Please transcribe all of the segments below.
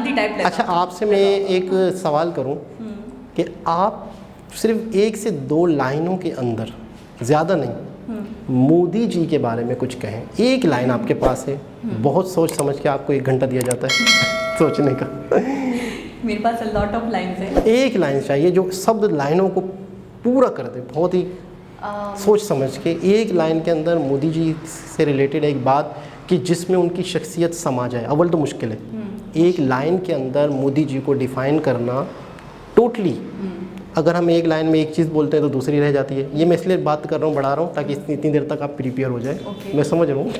Gandhi type लगा। अच्छा, आपसे मैं एक सवाल करूं कि आप सिर्फ 1 से 2 लाइनों के अंदर, ज़्यादा नहीं, मोदी जी के बारे में कुछ कहें। एक लाइन आपके पास है, बहुत सोच समझ के आपको 1 घंटा दिया जाता है सोचने का। मेरे पास लॉट ऑफ लाइन्स है। एक लाइन चाहिए जो सब लाइनों को पूरा कर दे, बहुत ही सोच समझ के। एक लाइन के अंदर मोदी जी से रिलेटेड एक बात कि जिसमें उनकी शख्सियत समा जाए। अव्वल तो मुश्किल है, एक लाइन के अंदर मोदी जी को डिफ़ाइन करना टोटली। अगर हम एक लाइन में एक चीज़ बोलते हैं तो दूसरी रह जाती है। ये मैं इसलिए बात कर रहा हूँ, बढ़ा रहा हूँ ताकि इतनी देर तक आप प्रिपेयर हो जाए। मैं समझ रहा हूँ।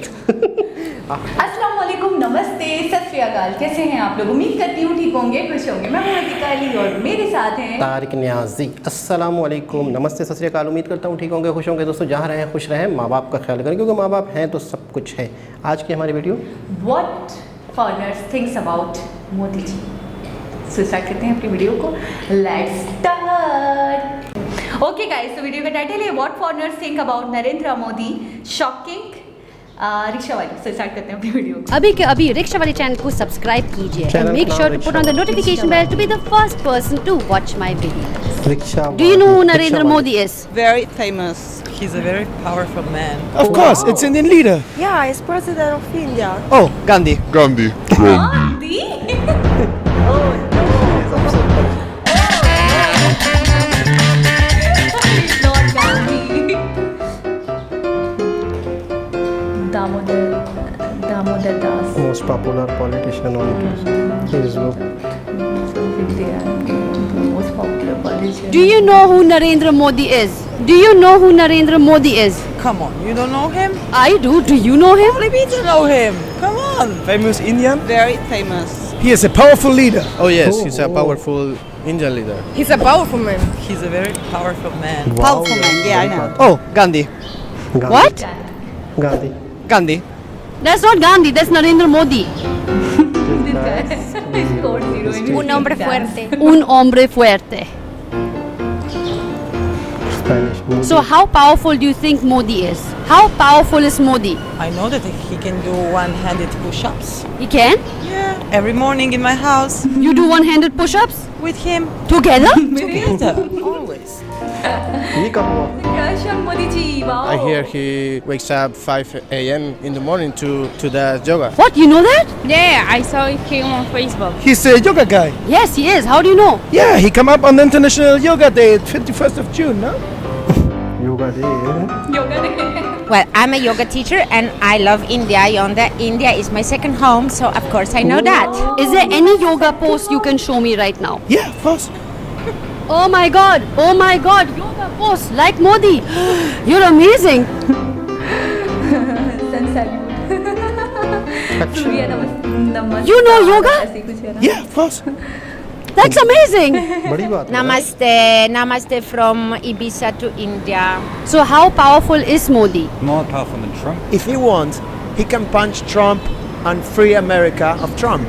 अस्सलाम वालेकुम, नमस्ते, सत श्री अकाल। कैसे हैं आप लोग? उम्मीद करती हूँ ठीक होंगे, खुश होंगे। मैं मोहतिका अली और मेरे साथ हैं तारिक नियाजी। अस्सलाम वालेकुम, नमस्ते, सत श्री अकाल। उम्मीद करता हूँ ठीक होंगे, खुश होंगे। दोस्तों, जहाँ रहें खुश रहें, माँ बाप का ख्याल करें, क्योंकि माँ बाप हैं तो सब कुछ है। आज की हमारी video what foreigners thinks about Modi ji. So start करते हैं अपनी वीडियो को। Let's start. ओके गाइस, तो वीडियो का टाइटल है what foreigners think about Narendra Modi, shocking. Rickshaw वाली। सो स्टार्ट करते हैं अपनी वीडियो को। अभी के अभी रिक्शा वाले चैनल को सब्सक्राइब कीजिए and make sure to put on the notification bell to be the first person to watch my video. Rickshaw. Do you know who Narendra Modi is? Very famous. He's a very powerful man. Of course, it's Indian leader. Yeah, he's president of India. Oh, Gandhi. Gandhi. Gandhi. Oh not Gandhi. Damodar Das. Most popular politician on Facebook. Most popular politician. Do you know who Narendra Modi is? Do you know who Narendra Modi is? Come on, you don't know him? I do. Do you know him? What do you mean you know him? Come on. Famous Indian. Very famous. He is a powerful leader. Oh yes, he's a powerful Indian leader. He's a powerful man. He's a very powerful man. Powerful man, yeah, I know. Oh, Gandhi. What? Gandhi. Gandhi. That's not Gandhi. That's Narendra Modi. Un hombre fuerte। Un hombre fuerte. Spanish. So how powerful do you think Modi is? How powerful is Modi? I know that he can do one-handed push-ups. He can? Yeah. Every morning in my house You do one-handed push-ups with him. together? Together. Always. ये कब हुआ? Russian Modi ji, wow. I hear he wakes up 5 a.m. in the morning to the yoga. What? You know that? Yeah, I saw him on Facebook. He's a yoga guy. Yes, he is. How do you know? Yeah, he come up on the International Yoga Day, 21st of June, no? Yoga day. Yoga day. Well, I'm a yoga teacher and I love India. Yonda, India is my second home, so of course I know that. Is there any yoga pose you can show me right now? Yeah, of course. Oh my God! Oh my God! Yoga pose like Modi. You're amazing. Sun salute। सूर्य नमस्ते। You know yoga? ऐसे कुछ है ना? Yeah, of course. That's amazing. बड़ी बात है। Namaste, namaste from Ibiza to India. So how powerful is Modi? More powerful than Trump. If he wants, he can punch Trump and free America of Trump.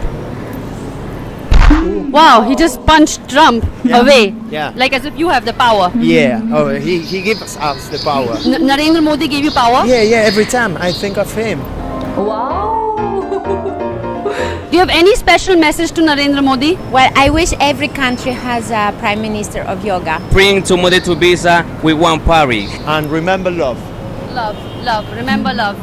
Wow! He just punched Trump away. Yeah. Like as if you have the power. Yeah. Oh, he gives us the power. Narendra Modi gave you power. Yeah. Every time I think of him. Wow. Do you have any special message to Narendra Modi? Well, I wish every country has a prime minister of yoga. Bring to Modi to Ibiza with one party. And remember love. Love, love. Remember love.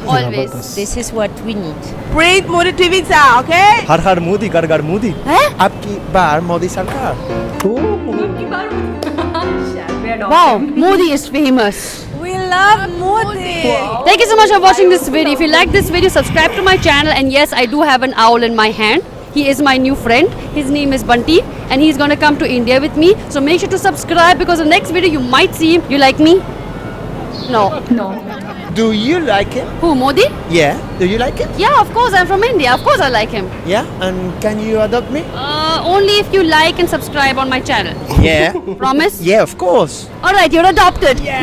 Always. This is what we need. Bring Modi to Ibiza, okay? हर हर मोदी घर घर मोदी। हैं? आपकी बार मोदी सरकार। आपकी बार Wow! Modi is famous. We love Modi. Thank you so much for watching this video. If you like this video, subscribe to my channel. And yes, I do have an owl in my hand. He is my new friend. His name is Bunty, and he's gonna come to India with me. So make sure to subscribe because the next video you might see him. You like me? No. No। Do you like him? Who? Modi? Yeah. Do you like him? Yeah, of course. I'm from India. Of course, I like him. Yeah. And can you adopt me? Only if you like and subscribe on my channel. Yeah. Promise? Yeah, of course. Alright, you're adopted. Yeah!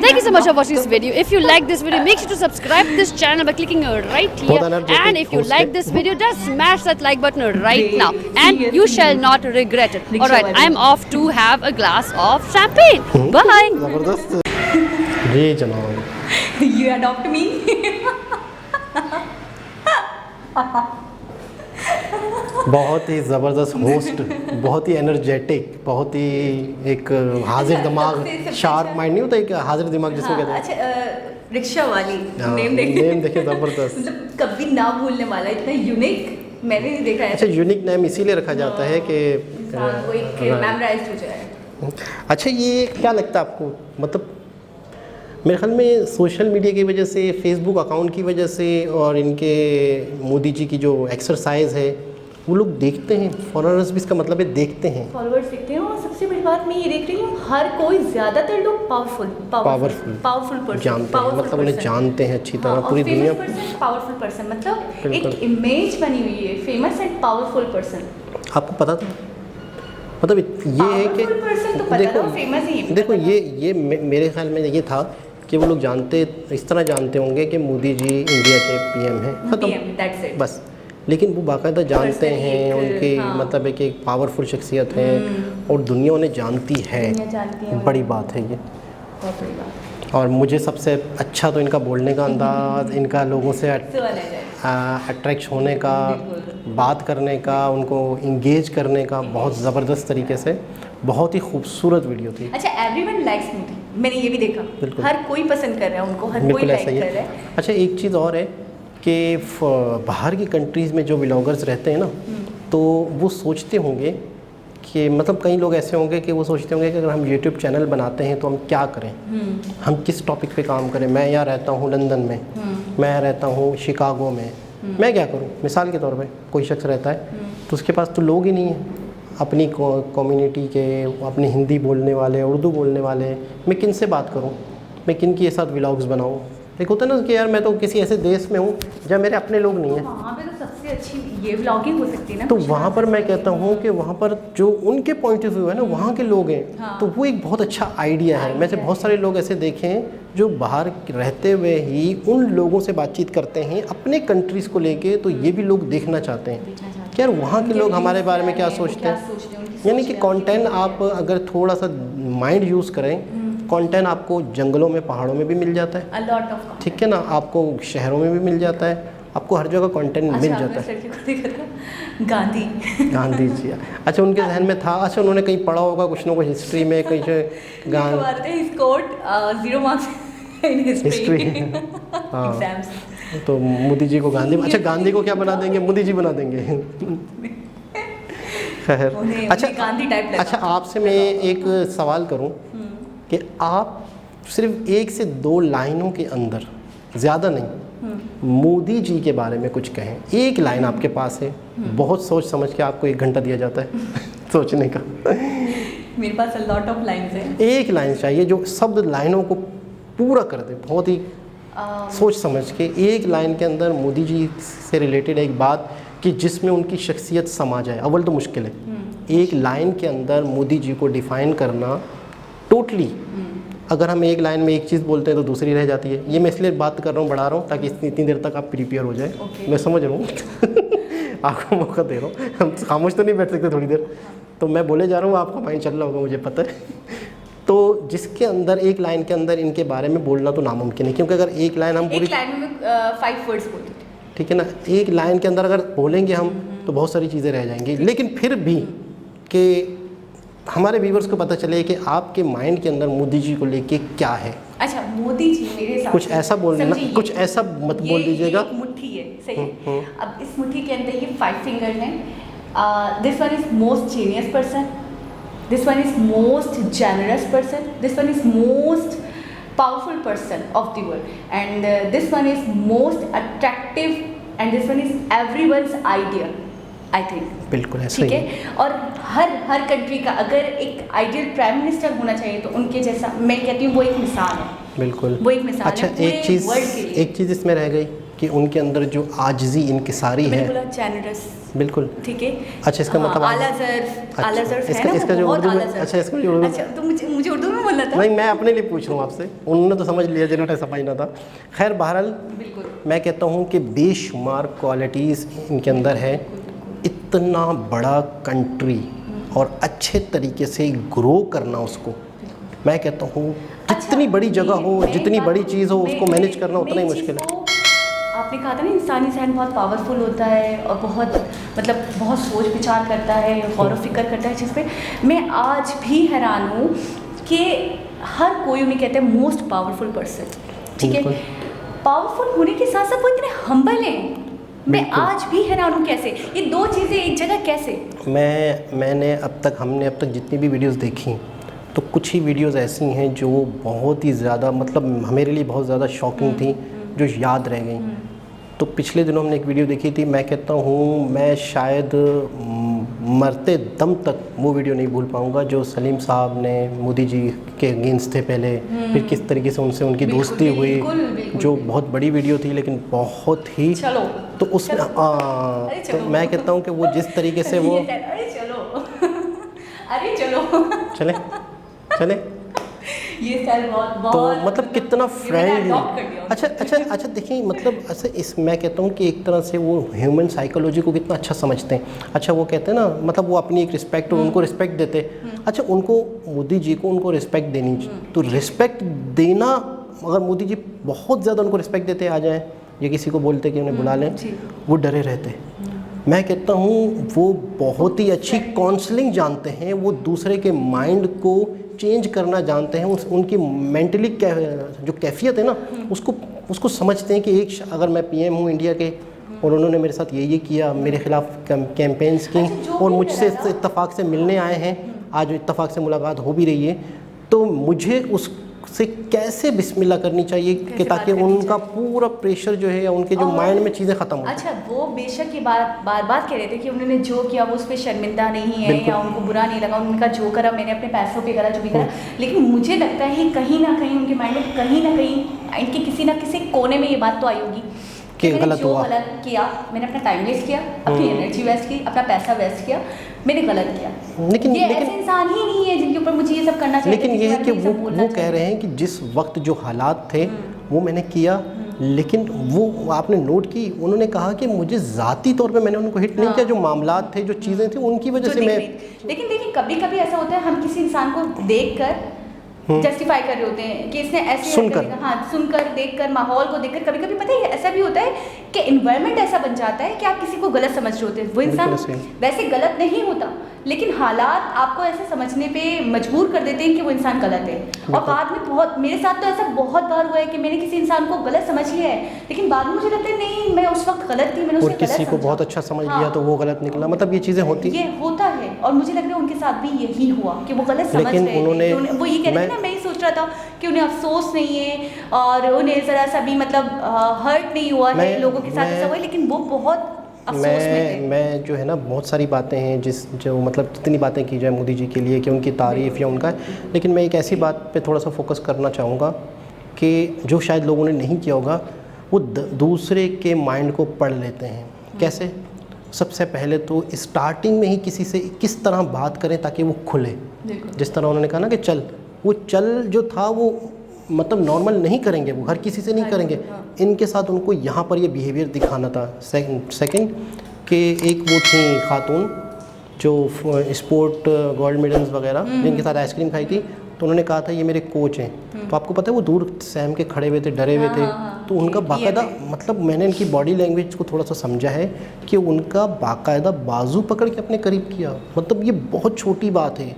Thank you so much for watching this video. If you like this video, make sure to subscribe to this channel by clicking right here. And if you like this video, just smash that like button right now. And you shall not regret it. Alright, I'm off to have a glass of champagne. Bye. जबरदस्त। जी जनाब। You adopt me। बहुत ही ज़बरदस्त host, बहुत ही energetic, बहुत ही एक हाजिर दिमाग, sharp mind नहीं होता, एक हाजिर दिमाग जिसको कहते हैं। अच्छा रिक्शा वाली नेम देखिए ज़बरदस्त, मतलब कभी ना भूलने वाला, इतना यूनिक मैंने नहीं देखा है। अच्छा यूनिक नेम इसीलिए रखा जाता है कि इंसान को एक मेमोराइज्ड हो जाए। अच्छा ये क्या लगता है आपको, मतलब मेरे ख्याल में सोशल मीडिया की वजह से, फेसबुक अकाउंट की वजह से और इनके मोदी जी की जो एक्सरसाइज है वो लोग देखते हैं, फॉलोअर्स भी इसका मतलब है देखते हैं, फॉलोअर्स देखते हैं। और सबसे बड़ी बात मैं ये देख रही हूँ, हर कोई ज़्यादातर लोग पावरफुल पर्सन जानते हैं, मतलब उन्हें जानते हैं अच्छी तरह, पूरी दुनिया पावरफुल पर्सन, मतलब एक इमेज बनी हुई है फेमस एंड पावरफुल पर्सन। आपको पता था, मतलब ये है कि देखो ये मेरे ख्याल में ये था कि वो लोग जानते, इस तरह जानते होंगे कि मोदी जी इंडिया के पीएम हैं, खत्म बस, लेकिन वो बाकायदा जानते हैं, उनकी मतलब है कि एक पावरफुल शख्सियत है और दुनिया उन्हें जानती है, बड़ी बात है ये। और मुझे सबसे अच्छा तो इनका बोलने का अंदाज़, इनका लोगों से अट्रैक्ट होने का, बात करने का, उनको इंगेज करने का बहुत ज़बरदस्त तरीके से, बहुत ही खूबसूरत वीडियो थी। अच्छा एवरीवन लाइक्स मोदी, मैंने ये भी देखा, हर कोई पसंद कर रहा है उनको, हर कोई लाइक कर रहा है। अच्छा एक चीज़ और है कि बाहर की कंट्रीज़ में जो व्लॉगर्स रहते हैं ना, तो वो सोचते होंगे कि मतलब कई लोग ऐसे होंगे कि वो सोचते होंगे कि अगर हम यूट्यूब चैनल बनाते हैं तो हम क्या करें, हम किस टॉपिक पे काम करें। मैं यहाँ रहता हूँ लंदन में, मैं रहता हूँ शिकागो में, मैं क्या करूँ, मिसाल के तौर पे कोई शख्स रहता है तो उसके पास तो लोग ही नहीं है अपनी कम्युनिटी के, अपनी हिंदी बोलने वाले, उर्दू बोलने वाले, मैं किन से बात करूँ, मैं किन के साथ व्लॉग्स बनाऊँ। एक होता है ना कि यार मैं तो किसी ऐसे देश में हूँ जहाँ मेरे अपने लोग नहीं हैं, वहाँ पे तो सबसे अच्छी ये व्लॉगिंग हो सकती है ना। तो वहाँ पर मैं कहता हूँ कि वहाँ पर जो उनके पॉइंट ऑफ व्यू है ना, वहाँ के लोग हैं, तो वो एक बहुत अच्छा आइडिया है। मैंने बहुत सारे लोग ऐसे देखे हैं जो बाहर रहते हुए ही उन लोगों से बातचीत करते हैं अपने कंट्रीज़ को लेके, तो ये भी लोग देखना चाहते हैं कि यार वहाँ के लोग हमारे बारे में क्या सोचते हैं। यानी कि कंटेंट आप अगर थोड़ा सा माइंड यूज़ करें, कंटेंट आपको जंगलों में, पहाड़ों में भी मिल जाता है, ठीक है ना, आपको शहरों में भी मिल जाता है, आपको हर जगह कंटेंट मिल जाता है। गांधी जी, अच्छा उनके जहन में था, अच्छा उन्होंने कहीं पढ़ा होगा कुछ ना कुछ हिस्ट्री में, कहीं से हिस्ट्री हाँ, तो मोदी जी को गांधी, अच्छा गांधी को क्या बना देंगे, मोदी जी बना देंगे। खैर अच्छा आपसे मैं एक सवाल करूं कि आप सिर्फ 1 से 2 लाइनों के अंदर, ज़्यादा नहीं, मोदी जी के बारे में कुछ कहें। एक लाइन आपके पास है, बहुत सोच समझ के आपको 1 घंटा दिया जाता है सोचने का। मेरे पास लॉट ऑफ लाइन्स हैं। एक लाइन चाहिए जो सब लाइनों को पूरा कर दे, बहुत ही सोच समझ के। एक लाइन के अंदर मोदी जी से रिलेटेड एक बात कि जिसमें उनकी शख्सियत समा जाए, अव्वल तो मुश्किल है। एक लाइन के अंदर मोदी जी को डिफ़ाइन करना टोटली, अगर हम एक लाइन में एक चीज़ बोलते हैं तो दूसरी रह जाती है। ये मैं इसलिए बात कर रहा हूँ, बढ़ा रहा हूँ ताकि इतनी देर तक आप प्रिपेयर हो जाए। मैं समझ रहा हूँ आपको मौका दे रहा हूँ, हम खामोश तो नहीं बैठ सकते थोड़ी देर, तो मैं बोले जा रहा हूँ, आपका माइंड चल रहा होगा मुझे पता है। तो जिसके अंदर एक लाइन के अंदर इनके बारे में बोलना तो नामुमकिन है, क्योंकि अगर एक लाइन हम पूरी, एक लाइन में 5 वर्ड्स बोलते थे, ठीक है ना, एक लाइन के अंदर अगर बोलेंगे हम तो बहुत सारी चीज़ें रह जाएंगी। लेकिन फिर भी कि हमारे व्यूवर्स को पता चले कि आपके माइंड के अंदर मोदी जी को लेके क्या है। अच्छा मोदी जी मेरे साथ कुछ ऐसा बोलना, कुछ ऐसा मत बोल दीजिएगा। ये मुट्ठी है, सही है। अब इस मुट्ठी के अंदर ये 5 फिंगर हैं। This one is most genius person, this one is most generous person, this one is most powerful person of the world, and this one is most attractive, and this one is everyone's idea, I think। बिल्कुल ऐसा ही है। और हर country का अगर एक ideal prime minister होना चाहिए तो उनके जैसा, मैं कहती हूँ वो एक मिसाल है। बिल्कुल वो एक मिसाल अच्छा, है एक चीज़ इसमें रह गई कि उनके अंदर जो आजिज़ी इनकिसारी है, जेनरस, बिल्कुल ठीक है। अच्छा इसका मतलब आला ज़र्फ़ है ना, इसका जो उर्दू में, अच्छा इसका जो उर्दू, अच्छा तो मुझे उर्दू में बोलना था। नहीं मैं अपने लिए पूछ रहा हूँ आपसे, उन्होंने तो समझ लिया जिन्होंने समझना था। खैर बहरहाल मैं कहता हूँ कि बेशुमार क्वालिटीज़ इनके अंदर है। इतना बड़ा कंट्री और अच्छे तरीके से ग्रो करना उसको, मैं कहता हूँ जितनी बड़ी जगह हो, जितनी बड़ी चीज़ हो, उसको मैनेज करना उतना ही मुश्किल है। आपने कहा था ना इंसानी जहन बहुत पावरफुल होता है और बहुत मतलब बहुत सोच विचार करता है, गौर व फिक्र करता है चीज़ पे। मैं आज भी हैरान हूँ कि हर कोई उन्हें कहते हैं मोस्ट पावरफुल पर्सन, ठीक है, पावरफुल होने के साथ साथ वो इतने हम्बल हैं। मैं आज भी हैरान हूँ कैसे ये दो चीज़ें एक जगह कैसे। हमने अब तक जितनी भी वीडियोस देखी तो कुछ ही वीडियोस ऐसी हैं जो बहुत ही ज़्यादा मतलब मेरे लिए बहुत ज़्यादा शॉकिंग थी, जो याद रह गई। तो पिछले दिनों हमने एक वीडियो देखी थी, मैं कहता हूँ मैं शायद मरते दम तक वो वीडियो नहीं भूल पाऊँगा, जो सलीम साहब ने मोदी जी के अगेंस्ट थे पहले, फिर किस तरीके से उनसे उनकी दोस्ती हुई, जो बहुत बड़ी वीडियो थी लेकिन बहुत ही तो उसमें तो मैं कहता हूँ कि वो जिस तरीके से वो चले ये स्टाइल बहुत तो मतलब कितना फ्रेंडली। अच्छा देखिए मतलब ऐसे मैं कहता हूँ कि एक तरह से वो ह्यूमन साइकोलॉजी को कितना अच्छा समझते हैं। अच्छा वो कहते हैं ना मतलब वो अपनी एक रिस्पेक्ट और उनको रिस्पेक्ट देते। अच्छा उनको मोदी जी को उनको रिस्पेक्ट देनी चाहिए, तो रिस्पेक्ट देना अगर मोदी जी बहुत ज़्यादा उनको रिस्पेक्ट देते आ जाएँ या किसी को बोलते कि उन्हें बुला लें, वो डरे रहते। मैं कहता हूँ वो बहुत ही अच्छी काउंसलिंग जानते हैं, वो दूसरे के माइंड को चेंज करना जानते हैं, उनकी मेंटली जो कैफियत है ना उसको समझते हैं कि एक अगर मैं पीएम हूँ इंडिया के और उन्होंने मेरे साथ ये किया, मेरे ख़िलाफ़ कैंपेन्स की और मुझसे इत्तेफाक से मिलने आए हैं, आज इत्तेफाक से मुलाकात हो भी रही है, तो मुझे उससे कैसे बिस्मिल्लाह करनी चाहिए कि ताकि उनका पूरा प्रेशर जो है या उनके जो माइंड में चीज़ें ख़त्म हो। अच्छा वो बेशक ये बार कह रहे थे कि उन्होंने जो किया वो उस पर शर्मिंदा नहीं है या उनको बुरा नहीं लगा, उनका जो करा मैंने अपने पैसों पे करा जो भी करा, लेकिन मुझे लगता है कहीं ना कहीं उनके माइंड में कहीं ना कहीं इनके किसी ना किसी कोने में ये बात तो आई होगी कि मैंने जो गलत किया, मैंने अपना टाइम वेस्ट किया, अपनी एनर्जी वेस्ट की, अपना पैसा वेस्ट किया, मैंने गलत किया। लेकिन ऐसे इंसान ही नहीं है जिनके ऊपर मुझे ये सब करना चाहिए। लेकिन ये है कि वो कह रहे हैं कि जिस वक्त जो हालात थे वो मैंने किया, लेकिन वो आपने नोट की, उन्होंने कहा कि मुझे ज़ाती तौर पे मैंने उनको हिट नहीं किया, जो मामलात थे जो चीज़ें थी उनकी वजह से मैं। लेकिन देखिए कभी कभी ऐसा होता है हम किसी इंसान को देख कर जस्टिफाई कर रहे होते हैं कि इसने ऐसे सुनकर देखकर माहौल को देखकर कभी कभी पता है ऐसा भी होता है कि एनवायरनमेंट ऐसा बन जाता है कि आप किसी को गलत समझ रहे होते हैं, वो इंसान वैसे गलत नहीं होता लेकिन हालात आपको ऐसे समझने पे मजबूर कर देते हैं कि वो इंसान गलत है। और बाद में बहुत मेरे साथ तो ऐसा बहुत बार हुआ है कि मैंने किसी इंसान को गलत समझ लिया है लेकिन बाद में मुझे लगता है नहीं मैं उस वक्त गलत थी, मैंने उसे किसी को बहुत अच्छा समझ लिया तो वो गलत निकला, मतलब ये चीज़ें होती ये होता है। और मुझे लग रहा है उनके साथ भी यही हुआ कि वो गलत समझ रहे थे। वो ये कह रहे थे ना, मैं ही सोच रहा था कि उन्हें अफसोस नहीं है और उन्हें ज़रा सा भी मतलब हर्ट नहीं हुआ है लोगों के साथ ऐसा हुआ, लेकिन वो बहुत मैं जो है ना बहुत सारी बातें हैं जो मतलब जितनी बातें की जाए मोदी जी के लिए कि उनकी तारीफ़ या उनका, लेकिन मैं एक ऐसी बात पे थोड़ा सा फोकस करना चाहूँगा कि जो शायद लोगों ने नहीं किया होगा, वो दूसरे के माइंड को पढ़ लेते हैं। कैसे? सबसे पहले तो स्टार्टिंग में ही किसी से किस तरह बात करें ताकि वो खुले। जिस तरह उन्होंने कहा ना कि चल जो था वो मतलब नॉर्मल नहीं करेंगे, वो हर किसी से नहीं करेंगे, इनके साथ उनको यहाँ पर ये बिहेवियर दिखाना था। सेकंड कि एक वो थी खातून जो स्पोर्ट गोल्ड मेडल्स वगैरह जिनके साथ आइसक्रीम खाई थी, तो उन्होंने कहा था ये मेरे कोच हैं, तो आपको पता है वो दूर सहम के खड़े हुए थे, डरे हुए थे, तो उनका बाकायदा मतलब मैंने इनकी बॉडी लैंग्वेज को थोड़ा सा समझा है कि उनका बाकायदा बाजू पकड़ के अपने करीब किया। मतलब ये बहुत छोटी बात है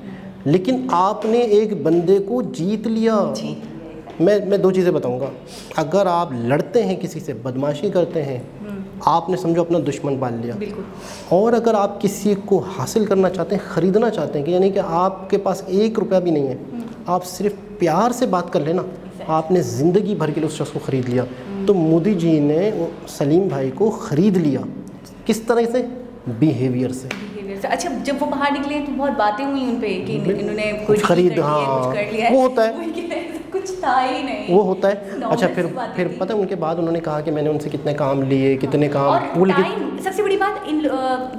लेकिन आपने एक बंदे को जीत लिया। मैं दो चीज़ें बताऊंगा, अगर आप लड़ते हैं किसी से, बदमाशी करते हैं, आपने समझो अपना दुश्मन पाल लिया। और अगर आप किसी को हासिल करना चाहते हैं, ख़रीदना चाहते हैं कि यानी कि आपके पास 1 रुपया भी नहीं है, आप सिर्फ प्यार से बात कर लेना, आपने ज़िंदगी भर के लिए उस शख्स को ख़रीद लिया। तो मोदी जी ने सलीम भाई को ख़रीद लिया। किस तरह से? बिहेवियर से। अच्छा जब वो बाहर निकले तो बहुत बातें हुई उन पे कि इन्होंने कुछ खरीद कुछ कर लिया, वो होता है, कुछ था ही नहीं, वो होता है। अच्छा फिर पता है उनके बाद उन्होंने कहा कि मैंने उनसे कितने काम लिए, कितने काम पूल सबसे बड़ी बात इन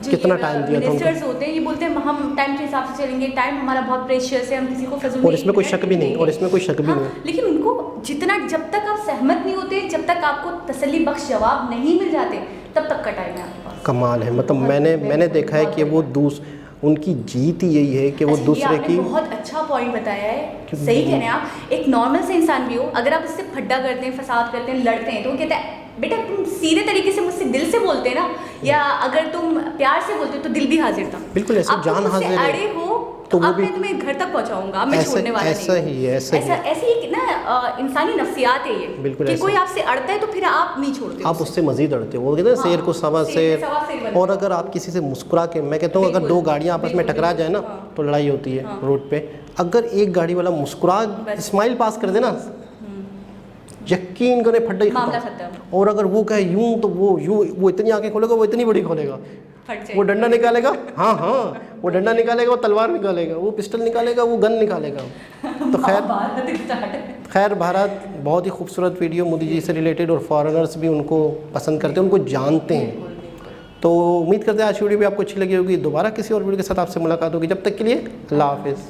कितना टाइम दिया था मिनिस्टर्स होते हैं, ये बोलते हैं हम टाइम के हिसाब से चलेंगे, टाइम हमारा बहुत प्रेशियस है, हम किसी को फजूल और इसमें कोई शक भी नहीं, लेकिन उनको जितना जब तक आप सहमत नहीं होते, जब तक आपको तसल्ली बख्श जवाब नहीं मिल जाते, तब तक का टाइम है आपके पास। कमाल है। मतलब मैंने देखा है कि वो उनकी जीत ही यही है कि वो दूसरे की। बहुत अच्छा पॉइंट बताया है, सही कह रहे हैं आप। एक नॉर्मल से इंसान भी हो, अगर आप उससे फड्डा करते हैं, फसाद करते हैं, लड़ते हैं, तो वो कहता है बेटा तुम सीधे तरीके से मुझसे दिल से बोलते ना, या अगर तुम प्यार से बोलते तो दिल भी हाजिर था। बिल्कुल ऐसे जान हाजिर है। अड़े हो तो तो वो अब भी मैं तुम्हें घर तक पहुंचाऊंगा, अब मैं छोड़ने वाला ऐसा नहीं। ही है, ऐसा ही है। ऐसी एक ना इंसानी नफ्सियात है ये, बिल्कुल कि ऐसा। कोई आपसे अड़ता है तो फिर आप नहीं छोड़ते आप उससे मजीद अड़ते हो। वो कहते हैं शेर को सवा शेर। बनते और अगर आप किसी से मुस्कुरा के, मैं कहता हूँ अगर दो गाड़ियाँ आपस में टकरा जाए ना तो लड़ाई होती है रोड पे। अगर एक गाड़ी वाला मुस्कुरा स्माइल पास कर देना, यकीन करें फट मामला खत्म। खत्म। और अगर वो कहे यूं तो वो यूं, वो इतनी आंखें खोलेगा, वो इतनी बड़ी खोलेगा, वो डंडा निकालेगा, हाँ हाँ वो डंडा निकालेगा, वो तलवार निकालेगा, वो पिस्टल निकालेगा, वो गन निकालेगा। तो खैर भारत बहुत ही खूबसूरत वीडियो मोदी जी से रिलेटेड, और फॉरेनर्स भी उनको पसंद करते हैं, उनको जानते हैं। तो उम्मीद करते हैं आज की वीडियो भी आपको अच्छी लगी होगी। दोबारा किसी और वीडियो के साथ आपसे मुलाकात होगी। जब तक के लिए अल्लाह हाफिज़।